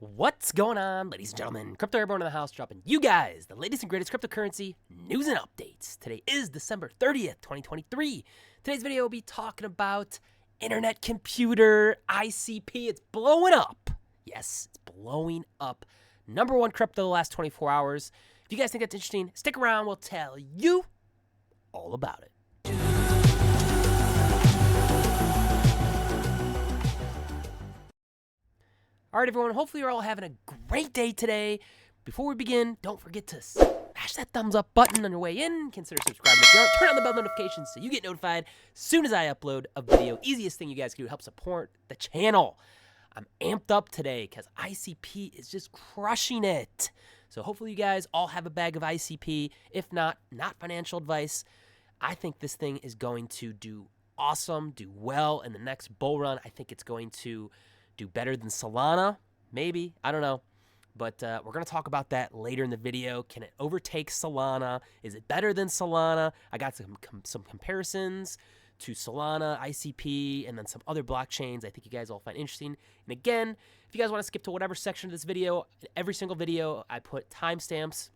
What's going on, ladies and gentlemen? Crypto Airborne in the house, dropping you guys the latest and greatest cryptocurrency news and updates. Today is December 30th, 2023. Today's video will be talking about internet computer ICP. It's blowing up. Yes, it's blowing up. Number one crypto the last 24 hours. If you guys think that's interesting, stick around. We'll tell you all about it. All right, everyone, hopefully you're all having a great day today. Before we begin, don't forget to smash that thumbs up button on your way in. Consider subscribing if you aren't. Turn on the bell notifications so you get notified as soon as I upload a video. Easiest thing you guys can do to help support the channel. I'm amped up today because ICP is just crushing it. So hopefully you guys all have a bag of ICP. If not financial advice. I think this thing is going to do awesome, do well in the next bull run. I think it's going to do better than Solana, maybe, I don't know, but we're going to talk about that later in the video. Can it overtake Solana? Is it better than Solana? I got some comparisons to Solana, ICP, and then some other blockchains I think you guys all find interesting. And again, if you guys want to skip to whatever section of this video, in every single video, I put timestamps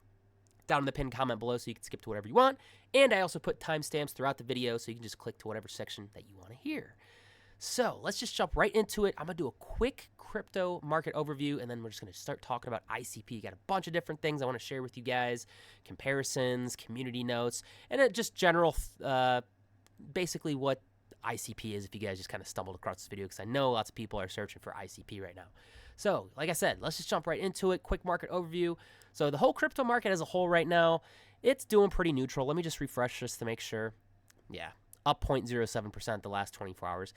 down in the pinned comment below so you can skip to whatever you want, and I also put timestamps throughout the video so you can just click to whatever section that you want to hear. So let's just jump right into it. I'm going to do a quick crypto market overview, and then we're just going to start talking about ICP. Got a bunch of different things I want to share with you guys, comparisons, community notes, and just general, basically what ICP is if you guys just kind of stumbled across this video, because I know lots of people are searching for ICP right now. So like I said, let's just jump right into it. Quick market overview. So the whole crypto market as a whole right now, it's doing pretty neutral. Let me just refresh this to make sure. Yeah, up 0.07% the last 24 hours.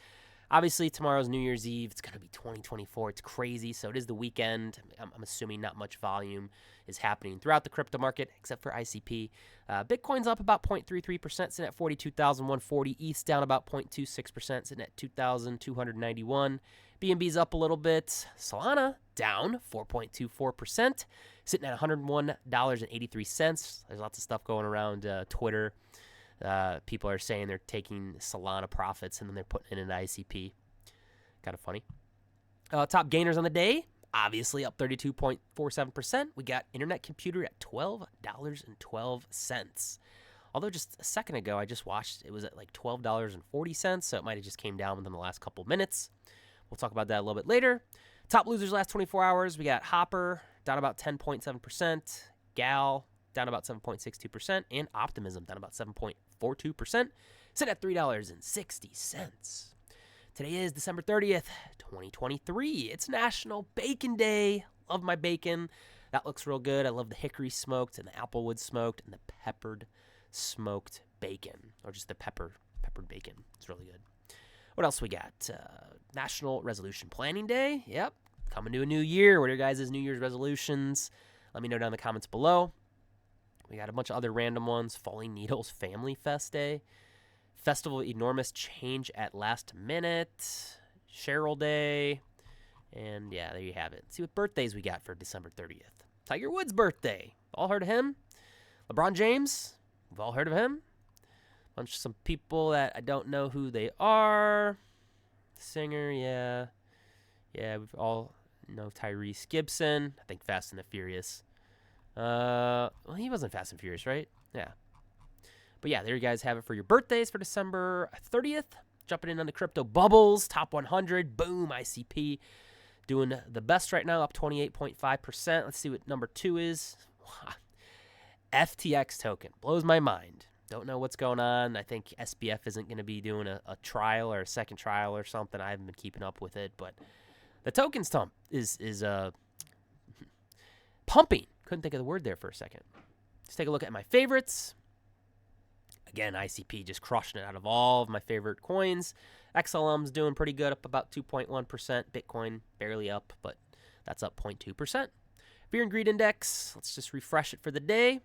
Obviously, tomorrow's New Year's Eve. It's going to be 2024. It's crazy. So it is the weekend. I'm assuming not much volume is happening throughout the crypto market, except for ICP. Bitcoin's up about 0.33%, sitting at 42,140. ETH's down about 0.26%, sitting at 2,291. BNB's up a little bit. Solana down 4.24%, sitting at $101.83. There's lots of stuff going around Twitter. People are saying they're taking Solana profits and then they're putting it into ICP. Kind of funny. Top gainers on the day, obviously up 32.47%. We got internet computer at $12.12. Although just a second ago, I just watched, it was at like $12.40, so it might have just came down within the last couple minutes. We'll talk about that a little bit later. Top losers last 24 hours, we got Hopper down about 10.7%, Gal down about 7.62%, and Optimism down about 7.42%, sitting at $3.60. Today is December 30th, 2023. It's National Bacon Day. Love my bacon. That looks real good. I love the hickory smoked and the applewood smoked and the peppered smoked bacon, or just the peppered bacon. It's really good. What else we got? National Resolution Planning Day. Yep, coming to a new year. What are your guys' New Year's resolutions? Let me know down in the comments below. We got a bunch of other random ones. Falling Needles Family Fest Day. Festival of Enormous Change at Last Minute. Cheryl Day. And yeah, there you have it. Let's see what birthdays we got for December 30th. Tiger Woods' birthday. All heard of him? LeBron James. We've all heard of him. Some people that I don't know who they are. Singer, yeah. Yeah, we've all know Tyrese Gibson. I think Fast and the Furious. Well, he wasn't Fast and Furious, right? Yeah. But yeah, there you guys have it for your birthdays for December 30th. Jumping in on the crypto bubbles, top 100, boom, ICP. Doing the best right now, up 28.5%. Let's see what number 2 is. FTX token. Blows my mind. Don't know what's going on. I think SBF isn't going to be doing a trial or a second trial or something. I haven't been keeping up with it, but the token stump is pumping. Couldn't think of the word there for a second. Let's take a look at my favorites. Again, ICP just crushing it out of all of my favorite coins. XLM's doing pretty good, up about 2.1%. Bitcoin barely up, but that's up 0.2%. Fear and Greed Index, let's just refresh it for the day.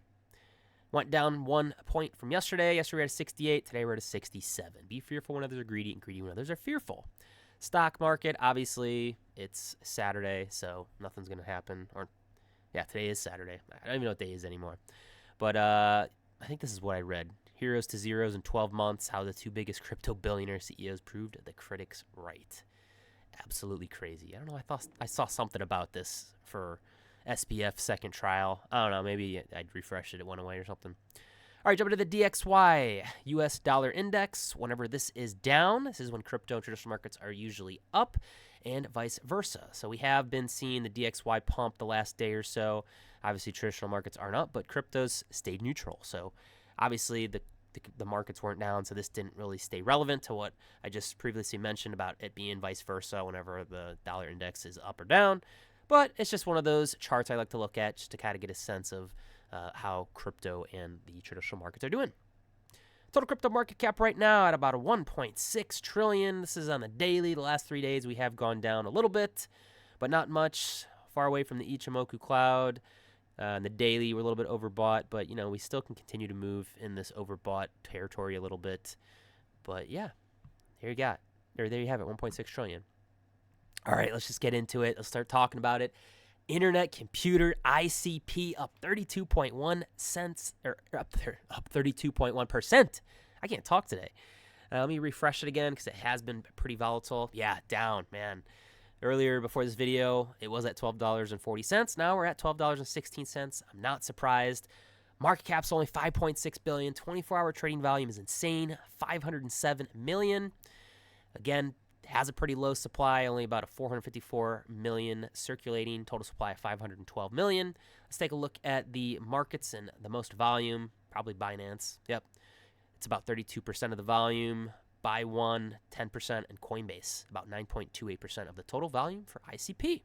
Went down 1 point from yesterday. Yesterday we were at 68. Today we're at a 67. Be fearful when others are greedy, and greedy when others are fearful. Stock market, obviously, it's Saturday, so nothing's going to happen. Or, yeah, today is Saturday. I don't even know what day is anymore. But I think this is what I read. Heroes to zeros in 12 months, how the 2 biggest crypto billionaire CEOs proved the critics right. absolutely crazy. I don't know. I thought I saw something about this for SPF second trial. I don't know. Maybe I'd refreshed it. It went away or something. All right, jumping to the DXY, US dollar index. Whenever this is down, this is when crypto and traditional markets are usually up, and vice versa. So we have been seeing the DXY pump the last day or so. Obviously, traditional markets aren't up, but cryptos stayed neutral. So obviously, the markets weren't down, so this didn't really stay relevant to what I just previously mentioned about it being vice versa whenever the dollar index is up or down. But it's just one of those charts I like to look at just to kind of get a sense of how crypto and the traditional markets are doing. Total crypto market cap right now at about a 1.6 trillion. This is on the daily. The last 3 days we have gone down a little bit, but not much. Far away from the Ichimoku cloud. On the daily, we're a little bit overbought, but we still can continue to move in this overbought territory a little bit. But yeah, there you have it, 1.6 trillion. All right, let's just get into it. Let's start talking about it. Internet computer ICP up 32.1 cents, or up 32.1%. I can't talk today. Let me refresh it again because it has been pretty volatile. Yeah, down, man. Earlier before this video, it was at $12.40. Now we're at $12.16. I'm not surprised. Market cap's only $5.6 billion. 24-hour trading volume is insane, 507 million. Again, has a pretty low supply, only about a 454 million circulating, total supply of 512 million. Let's take a look at the markets and the most volume, probably Binance. Yep, it's about 32% of the volume. Buy one, 10%, and Coinbase, about 9.28% of the total volume for ICP.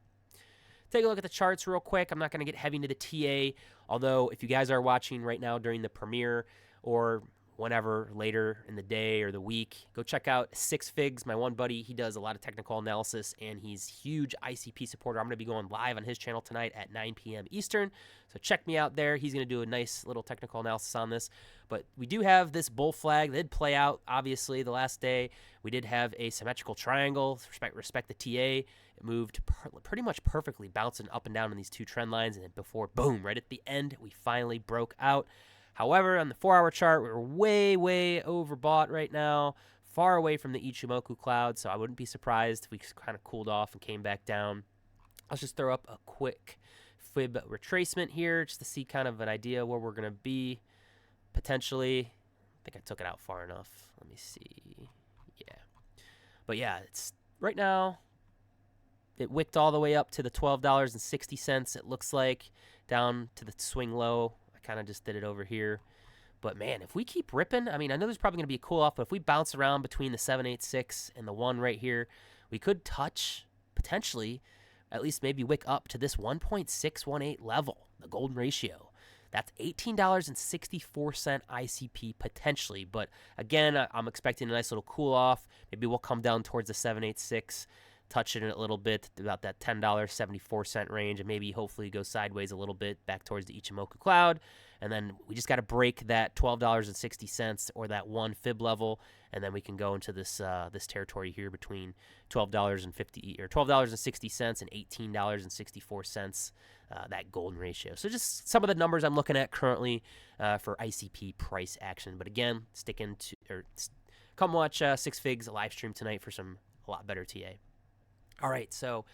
Take a look at the charts real quick. I'm not going to get heavy into the TA, although if you guys are watching right now during the premiere or whenever later in the day or the week, go check out Six Figs, my one buddy. He does a lot of technical analysis, and he's huge ICP supporter. I'm going to be going live on his channel tonight at 9 p.m. Eastern, so check me out there. He's going to do a nice little technical analysis on this. But we do have this bull flag that did play out, obviously, the last day. We did have a symmetrical triangle. Respect the TA. It moved pretty much perfectly, bouncing up and down in these two trend lines, and then before, boom, right at the end, we finally broke out. However, on the 4-hour chart, we're way, way overbought right now, far away from the Ichimoku cloud, so I wouldn't be surprised if we kind of cooled off and came back down. Let's just throw up a quick fib retracement here just to see kind of an idea where we're going to be potentially. I think I took it out far enough. Let me see. Yeah. But yeah, it's right now, it wicked all the way up to the $12.60, it looks like, down to the swing low. Kind of just did it over here. But man, if we keep ripping, I mean, I know there's probably going to be a cool off, but if we bounce around between the 786 and the 1 right here, we could touch potentially at least maybe wick up to this 1.618 level, the golden ratio. That's $18.64 ICP potentially. But again, I'm expecting a nice little cool off. Maybe we'll come down towards the 786, touch it a little bit, about that $10.74 range, and maybe hopefully go sideways a little bit back towards the Ichimoku cloud. And then we just got to break that $12.60 or that 1 fib level, and then we can go into this this territory here between $12.60 and $18.64, that golden ratio. So just some of the numbers I'm looking at currently for ICP price action. But again, come watch Six Figs live stream tonight for a lot better TA. All right, so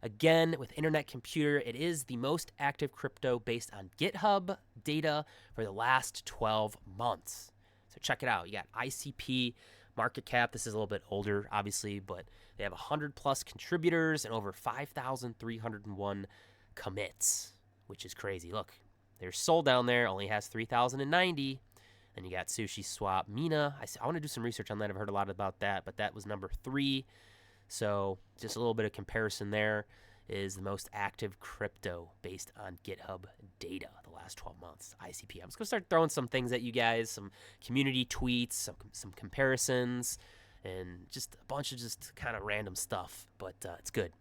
again, with Internet Computer, it is the most active crypto based on GitHub data for the last 12 months. So check it out. You got ICP market cap. This is a little bit older, obviously, but they have 100+ contributors and over 5,301 commits, which is crazy. Look, their SOL down there only has 3,090. Then you got Sushi Swap, Mina. I want to do some research on that. I've heard a lot about that, but that was number 3. So just a little bit of comparison there is the most active crypto based on GitHub data the last 12 months, ICP. I'm just going to start throwing some things at you guys, some community tweets, some comparisons, and just a bunch of just kind of random stuff, but it's good.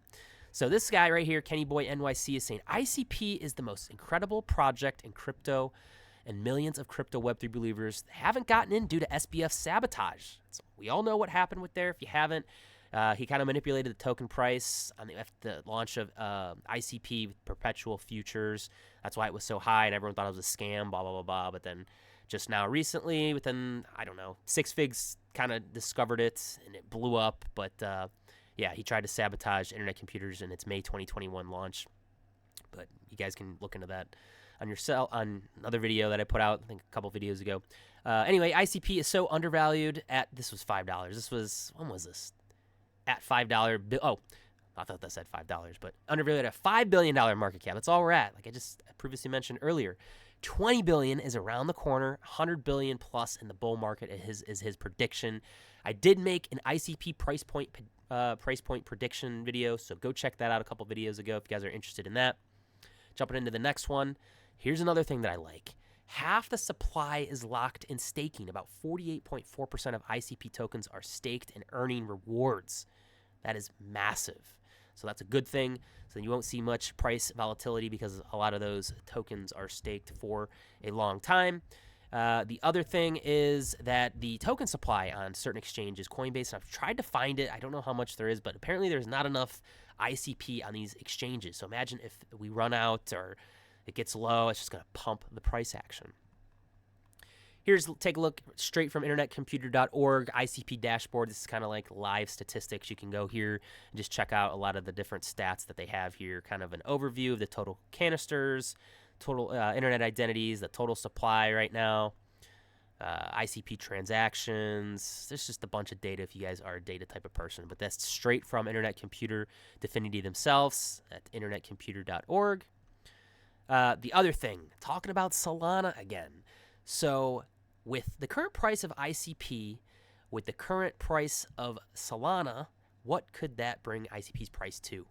So this guy right here, Kenny Boy NYC, is saying ICP is the most incredible project in crypto, and millions of crypto Web3 believers haven't gotten in due to SBF sabotage. So we all know what happened with there. If you haven't, he kind of manipulated the token price on the launch of ICP with perpetual futures. That's why it was so high, and everyone thought it was a scam, blah, blah, blah, blah. But then just now recently, within, I don't know, Six Figs kind of discovered it, and it blew up. But, yeah, he tried to sabotage Internet Computers in its May 2021 launch. But you guys can look into that on on another video that I put out, I think a couple videos ago. Anyway, ICP is so undervalued at, this was $5. This was, when was this? At $5. Oh, I thought that said $5, but undervalued at $5 billion market cap. That's all we're at. Like I just previously mentioned earlier. $20 billion is around the corner. $100 billion plus in the bull market is his prediction. I did make an ICP price point prediction video, so go check that out a couple videos ago if you guys are interested in that. Jumping into the next one, here's another thing that I like. Half the supply is locked in staking. About 48.4% of ICP tokens are staked and earning rewards. That is massive. So that's a good thing. So you won't see much price volatility because a lot of those tokens are staked for a long time. The other thing is that the token supply on certain exchanges, Coinbase, and I've tried to find it. I don't know how much there is, but apparently there's not enough ICP on these exchanges. So imagine if we run out or it gets low, it's just going to pump the price action. Take a look straight from internetcomputer.org, ICP dashboard. This is kind of like live statistics. You can go here and just check out a lot of the different stats that they have here. Kind of an overview of the total canisters, total internet identities, the total supply right now, ICP transactions. There's just a bunch of data if you guys are a data type of person. But that's straight from Internet Computer Definity themselves at internetcomputer.org. The other thing, talking about Solana again. So with the current price of ICP, with the current price of Solana, what could that bring ICP's price to?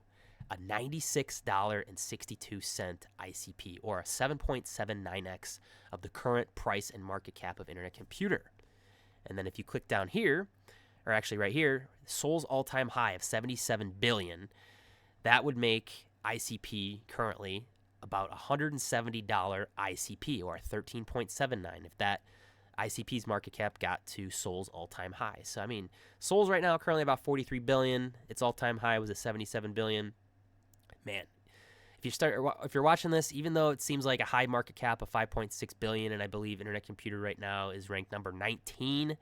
A $96.62 ICP, or a 7.79x of the current price and market cap of Internet Computer. And then if you click down here, or actually right here, SOL's all-time high of $77 billion, that would make ICP currently about $170 ICP, or a 13.79 if that ICP's market cap got to SOL's all-time high. So I mean, SOL's right now currently about $43 billion. Its all-time high was at $77 billion. Man, if you're watching this, even though it seems like a high market cap of $5.6 billion, and I believe Internet Computer right now is ranked number 19,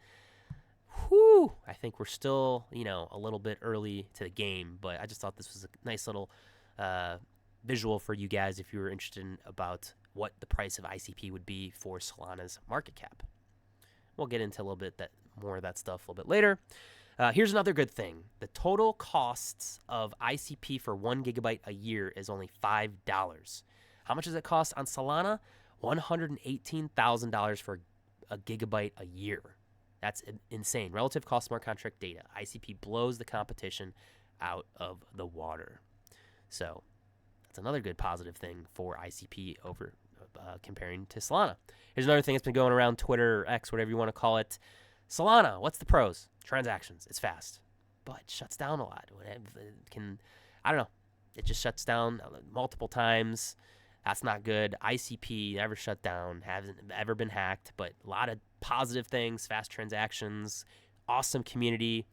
I think we're still, a little bit early to the game. But I just thought this was a nice little visual for you guys if you were interested in about what the price of ICP would be for Solana's market cap. We'll get into a little bit more of that stuff a little bit later. Here's another good thing. The total costs of ICP for 1 gigabyte a year is only $5. How much does it cost on Solana? $118,000 for a gigabyte a year. That's insane. Relative cost smart contract data. ICP blows the competition out of the water. So that's another good positive thing for ICP over comparing to Solana. Here's another thing that's been going around Twitter or X, whatever you want to call it. Solana, what's the pros? Transactions. It's fast, but it shuts down a lot. I don't know. It just shuts down multiple times. That's not good. ICP never shut down. Hasn't ever been hacked, but a lot of positive things. Fast transactions. Awesome community.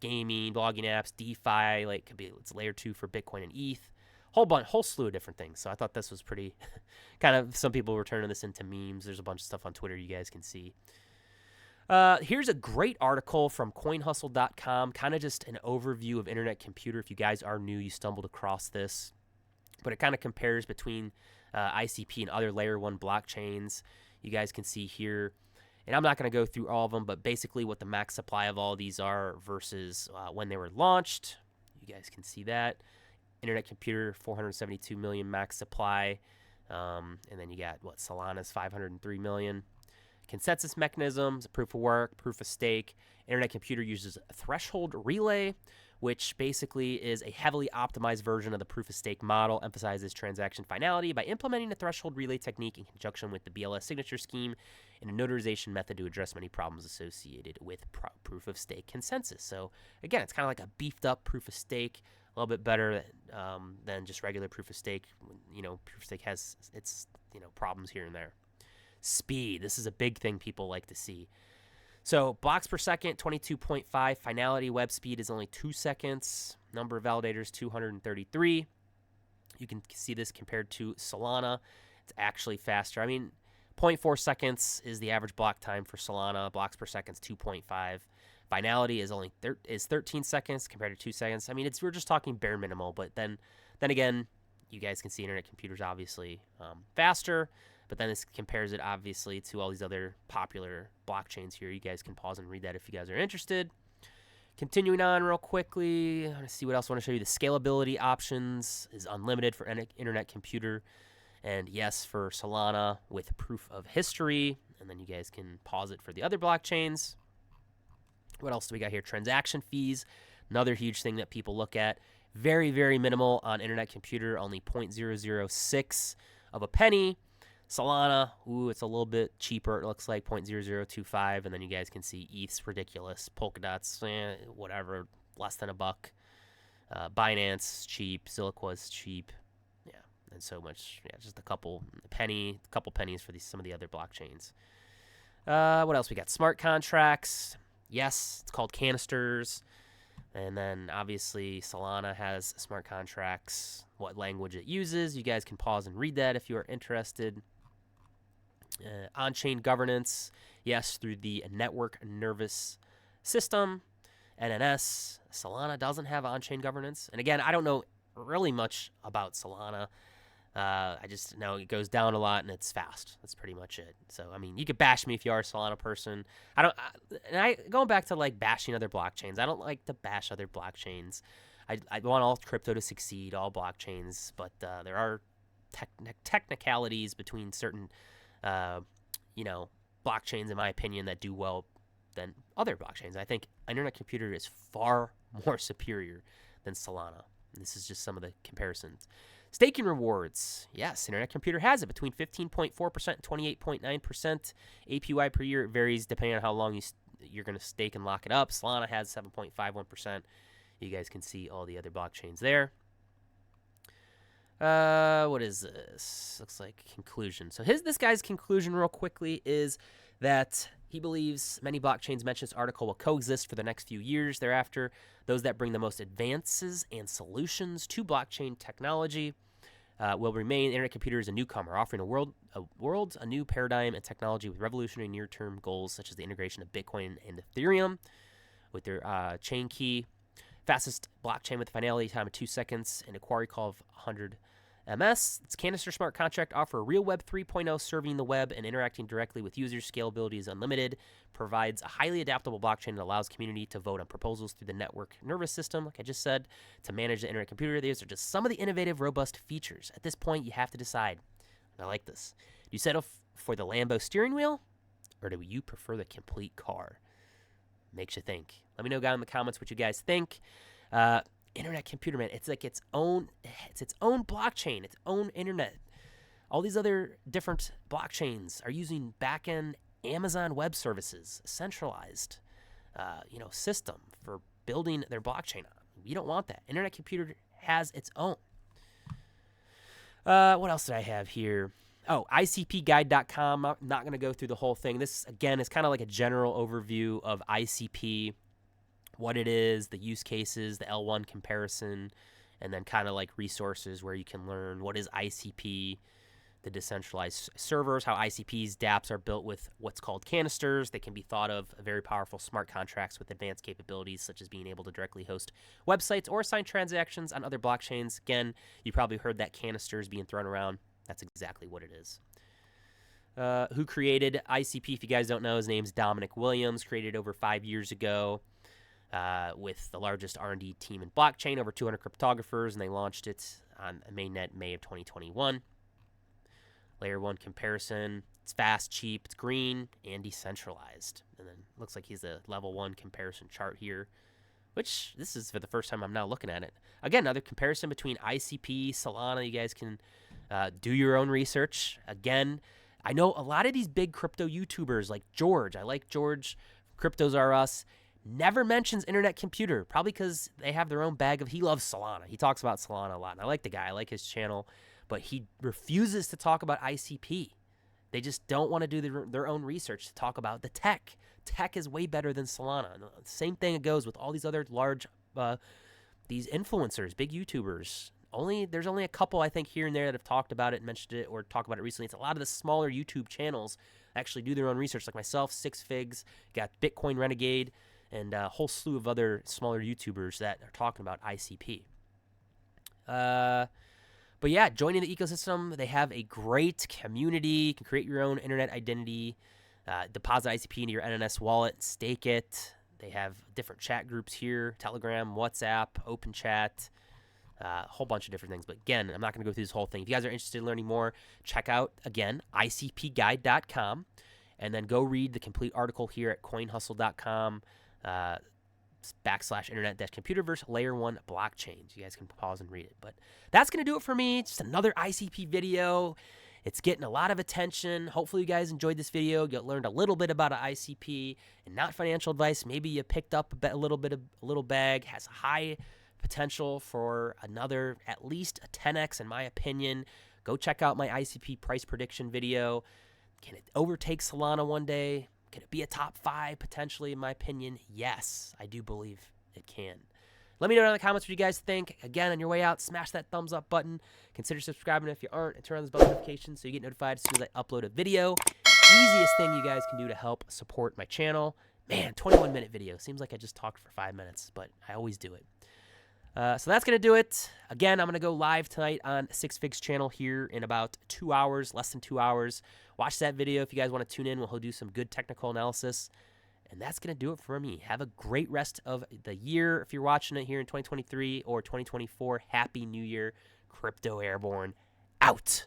Gaming, blogging apps, DeFi. It's layer 2 for Bitcoin and ETH. Whole slew of different things. So I thought this was pretty kind of, some people were turning this into memes. There's a bunch of stuff on Twitter you guys can see. Here's a great article from coinhustle.com, kind of just an overview of Internet Computer. If you guys are new, you stumbled across this, but it kind of compares between ICP and other layer 1 blockchains. You guys can see here, and I'm not going to go through all of them, but basically what the max supply of all of these are versus when they were launched. You guys can see that. Internet Computer, 472 million max supply, and then you got, Solana's 503 million. Consensus mechanisms, proof of work, proof of stake. Internet Computer uses a threshold relay, which basically is a heavily optimized version of the proof of stake model, emphasizes transaction finality by implementing a threshold relay technique in conjunction with the BLS signature scheme and a notarization method to address many problems associated with proof of stake consensus. So again, it's kind of like a beefed up proof of stake, a little bit better than just regular proof of stake. Proof of stake has its problems here and there. Speed. This is a big thing people like to see. So blocks per second, 22.5. Finality web speed is only 2 seconds. Number of validators, 233. You can see this compared to Solana. It's actually faster. 0.4 seconds is the average block time for Solana. Blocks per second is 2.5. Finality is only 13 seconds compared to 2 seconds. I mean, we're just talking bare minimal, but then again, you guys can see internet computers obviously faster, but then this compares it obviously to all these other popular blockchains here. You guys can pause and read that if you guys are interested. Continuing on real quickly, I want to see what else I want to show you. The scalability options is unlimited for internet computer, and yes for Solana with proof of history, and then you guys can pause it for the other blockchains. What else do we got here? Transaction fees, another huge thing that people look at. Very, very minimal on internet computer, only 0.006 of a penny. Solana, ooh, it's a little bit cheaper. It looks like 0.0025, and then you guys can see ETH's ridiculous. Polkadot's, whatever, less than $1. Binance, cheap. Zilliqa's cheap. Yeah, and so much. Yeah, just a couple pennies for some of the other blockchains. What else we got? Smart contracts. Yes, it's called canisters. And then obviously Solana has smart contracts, what language it uses. You guys can pause and read that if you are interested. On-chain governance, yes, through the network nervous system, NNS. Solana doesn't have on-chain governance. And again, I don't know really much about Solana. I just know it goes down a lot and it's fast. That's pretty much it. So, I mean, you could bash me if you are a Solana person. Going back to like bashing other blockchains, I don't like to bash other blockchains. I want all crypto to succeed, all blockchains, but there are technicalities between certain, blockchains, in my opinion, that do well than other blockchains. I think internet computer is far more superior than Solana. And this is just some of the comparisons. Staking rewards. Yes, internet computer has it between 15.4% and 28.9% APY per year. It varies depending on how long you're going to stake and lock it up. Solana has 7.51%. You guys can see all the other blockchains there. What is this? Looks like conclusion. So this guy's conclusion real quickly is that he believes many blockchains mentioned in this article will coexist for the next few years thereafter. Those that bring the most advances and solutions to blockchain technology will remain. Internet computer is a newcomer, offering a new paradigm and technology with revolutionary near-term goals such as the integration of Bitcoin and Ethereum with their chain key, fastest blockchain with a finality time of 2 seconds, and a query call of 100 ms. Its canister smart contract offer a real Web 3.0 serving the web and interacting directly with users. Scalability is unlimited, provides a highly adaptable blockchain that allows community to vote on proposals through the network nervous system, like I just said, to manage the internet computer. These are just some of the innovative, robust features. At this point, you have to decide, and I like this, do you settle for the Lambo steering wheel, or do you prefer the complete car? Makes you think. Let me know down in the comments what you guys think. Internet computer, man, it's like its own blockchain, its own internet. All these other different blockchains are using back-end Amazon Web Services, centralized, system for building their blockchain on. You don't want that. Internet computer has its own. What else did I have here? Oh, ICPguide.com. I'm not going to go through the whole thing. This, again, is kind of like a general overview of ICP, what it is, the use cases, the L1 comparison, and then kind of like resources where you can learn what is ICP, the decentralized servers, how ICP's dApps are built with what's called canisters. They can be thought of very powerful smart contracts with advanced capabilities, such as being able to directly host websites or sign transactions on other blockchains. Again, you probably heard that canisters being thrown around. That's exactly what it is. Who created ICP? If you guys don't know, his name's Dominic Williams, created over 5 years ago. With the largest R&D team in blockchain, over 200 cryptographers, and they launched it on mainnet May of 2021. Layer 1 comparison. It's fast, cheap, it's green, and decentralized. And then looks like he's a level 1 comparison chart here, which this is for the first time I'm now looking at it. Again, another comparison between ICP, Solana. You guys can do your own research. Again, I know a lot of these big crypto YouTubers like George. I like George, Cryptos R Us. Never mentions internet computer, probably because they have their own bag of, he loves Solana. He talks about Solana a lot, and I like the guy. I like his channel, but he refuses to talk about ICP. They just don't want to do their own research to talk about the tech. Tech is way better than Solana. And the same thing goes with all these other large, these influencers, big YouTubers. There's only a couple, I think, here and there that have talked about it and mentioned it or talked about it recently. It's a lot of the smaller YouTube channels actually do their own research, like myself, Six Figs, got Bitcoin Renegade, and a whole slew of other smaller YouTubers that are talking about ICP. But yeah, joining the ecosystem, they have a great community. You can create your own internet identity, deposit ICP into your NNS wallet, stake it. They have different chat groups here, Telegram, WhatsApp, Open Chat, a whole bunch of different things. But again, I'm not going to go through this whole thing. If you guys are interested in learning more, check out, again, icpguide.com, and then go read the complete article here at coinhustle.com, /internet-computerverse layer 1 blockchains. You guys can pause and read it. But that's going to do it for me. Just another ICP video. It's getting a lot of attention. Hopefully you guys enjoyed this video. You learned a little bit about an ICP and not financial advice. Maybe you picked up a little bag. Has high potential for another, at least a 10x in my opinion. Go check out my ICP price prediction video. Can it overtake Solana one day? Can it be a top 5 potentially, in my opinion? Yes, I do believe it can. Let me know in the comments what you guys think. Again, on your way out, smash that thumbs up button. Consider subscribing if you aren't, and turn on those bell notifications so you get notified as soon as I upload a video. Easiest thing you guys can do to help support my channel. Man, 21-minute video. Seems like I just talked for 5 minutes, but I always do it. So that's going to do it. Again, I'm going to go live tonight on Six Figs channel here in about 2 hours, less than 2 hours. Watch that video if you guys want to tune in. We'll do some good technical analysis. And that's going to do it for me. Have a great rest of the year if you're watching it here in 2023 or 2024. Happy New Year. Crypto Airborne out.